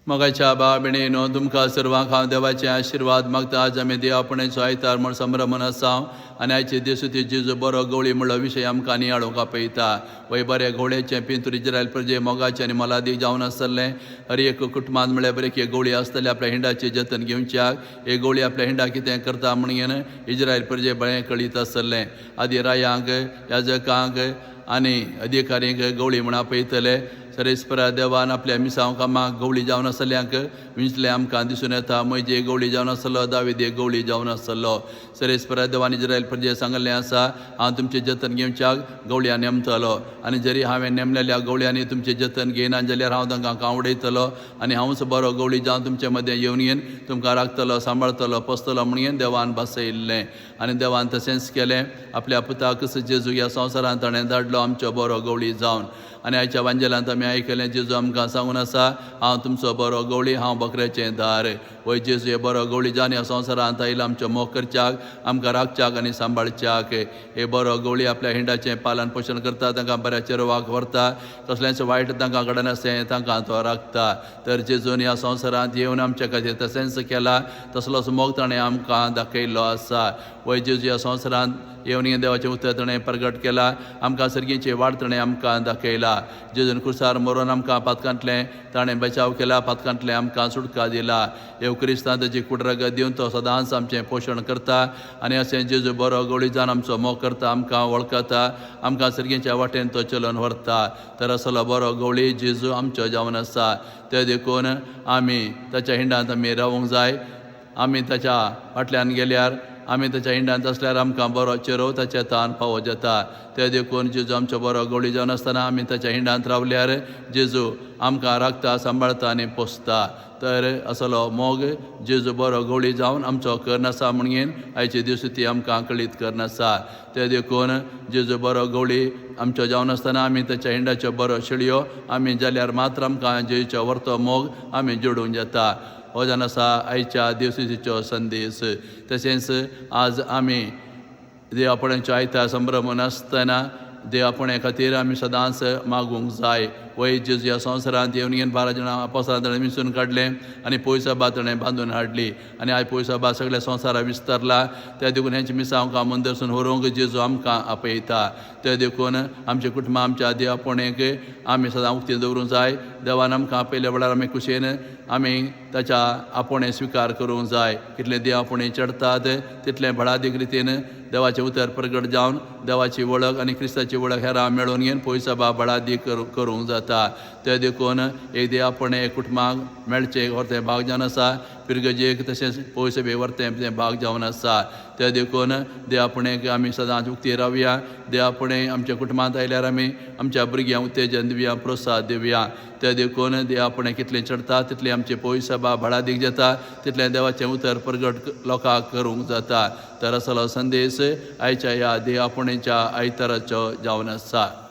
मोगाच्या बा बिणेनो तुमकां सर्वांक हांव देवाचे आशिर्वाद मागता. आज आमी देवापणेचो आयतार म्हूण संभ्रमन आसां आनी आयचे दिसूती जेजू बरो गवळी म्हणलो विशय आमकां नियाळूंक आपयता. वय बरे गवळेचें पिंतूर इज्रायल प्रजे मोगाचें आनी मोलादीक जावन आसतलें. हर एक कुटुंबांत म्हळ्यार बरें की गवळी आसतली आपल्या हिंडाची जतन घेवच्याक. हे गवळी आपल्या हिंडा कितें करता म्हणून इज्रायल प्रजे बरें कळीत आसतलें. आदी रायांक याजकांक आनी अधिकाऱ्यांक गवळी म्हूण आपयतले. सरेस्परा देवान आपल्या मिसांव कामाक गवळी जावन आसल्यांक विंचलें आमकां दिसून येता. मोइजे गवळी जावन आसलो, दाविदे गवळी जावन आसलो. सरेस्परा देवान इज्रायल प्रजे सांगलें आसा, हांव तुमचें जतन घेवच्याक गवळ्यान नेमतलो. आनी जरी हांवें नेमलेल्या गवळ्यांनी तुमचें जतन घेयना जाल्यार हांव तांकां कावडयतलो आनी हांवूच बरो गवळी जावन तुमचे मदें येवन तुमकां राखतलो, सांबाळतलो, पोसतलो म्हणून देवान बसयल्लें. आनी देवान तशेंच केलें. आपल्या पुताक जेजू ह्या संवसारांत ताणें धाडलो आमचो बरो गवळी जावन. आनी आयच्या वांजेलांत आमी आयकलें जेजू आमकां सांगून आसा, हांव तुमचो बरो गवळी, हांव बकऱ्याचें दार. वय जेजू हे बरो गवळी जावन ह्या संवसारांत आयला आमचो मोग करच्याक, आमकां राखच्याक आनी सांबाळच्याक. हे बरो गवळी आपल्या हिंडाचें पालन पोशण करता, तांकां बऱ्या चेरवाक व्हरता, कसलेंच वायट तांकां घडनासलें तांकां तो राखता. तर जेजून ह्या संवसारांत येवन आमच्या खातीर तशेंच केला, तसलोच मोग ताणें आमकां दाखयल्लो आसा. वय जेजू ह्या संवसारांत येवन देवाचें उतर ताणें प्रगट केला, आमकां सर्गीची वाट ताणें आमकां दाखयला. जेजून क्रुसार मरून आमकां पातकांतलें ताणें बचाव केला, पातकांतलें आमकां सुटका दिला. येव क्रिस्तांत ताची कुडरगत दिवन तो सदांच आमचें पोशण करता. आनी अशें जेजू बरो गवळी जावन आमचो मोग करता, आमकां वळखता, आमकां सर्गीच्या वाटेन तो चलोवन व्हरता. तर असलो बरो गवळी जेजू आमचो जावन आसा. ते देखून आमी ताच्या हिंडांत आमी रावूंक जाय. आमी ताच्या फाटल्यान गेल्यार, आमी ताच्या हिंडांत आसल्यार आमकां बरो चेरो ताच्या तान फावो जाता. ते देखून जेजू आमचो बरो गवळी जावन आसतना आमी ताच्या हिंडांत रावल्यार जेजू आमकां राखता, सांबाळता आनी पोसता. तर असलो मोग जेजू बरो गवळी जावन आमचो करनासा म्हणून आयचे दिसूती आमकां कळीत करनासा. ते देखून जेजू बरो गवळी आमचो जावन आसतना आमी ताच्या हिंडाच्यो बरो शेळयो आमी जाल्यार मात्र आमकां जेजूचो व्हरतो मोग आमी जोडूंक जाता. हो जावन आसा आयच्या दिवसूचो संदेश. तशेंच आज आमी देवापणाचो आयतार संभ्रमून आसतना देवापणे खातीर आमी सदांच मागूंक जाय. वय जेजू ह्या संवसारांत येवन 12 जाणां आपोसलां ताणें मिसून काडलें आनी पोयसभा ताणें बांदून हाडली. आनी आयज पोयसभा सगळ्या संवसारा विस्तारला. त्या देखून हेंची मिसांव कामून दर्शन व्हरूंक जेजू आमकां आपयता. ते देखून आमच्या कुटुंबां आमच्या देवापणेक आमी सदां उक्ती दवरूंक जाय. देवान आमकां आपयल्या वेळार आमी कुशेन आमी ताच्या आपणे स्विकार करूंक जाय. कितले देवापणे चडटात तितलें भळादीक रितीन देवाचें उतर प्रगट जावन देवाची वळख आनी क्रिस्ताची वळख हेरां मेळून घेवन पोयसभा भळादीक करूंक जाता. ते देखून एक देवापणे कुटुंबाक मेळचें व्हरतें भाग जावन आसा. पिरगजेक तशेंच पोयसभे व्हरतें तें भाग जावन आसा. ते देखून देवापणेक आमी सदांच उक्ती रावया. देवापणे आमच्या कुटुंबांत आयल्यार आमी आमच्या भुरग्यांक उत्तेजन दिवया, प्रोत्साहन दिवया. ते देखून देवापणे कितलें चडटा तितलें आमची पोयसभा भळादीक जाता, तितलें देवाचें उतर प्रगट लोकांक करूंक जाता. तर असलो संदेश आयच्या ह्या देवापणेच्या आयताराचो जावन आसा.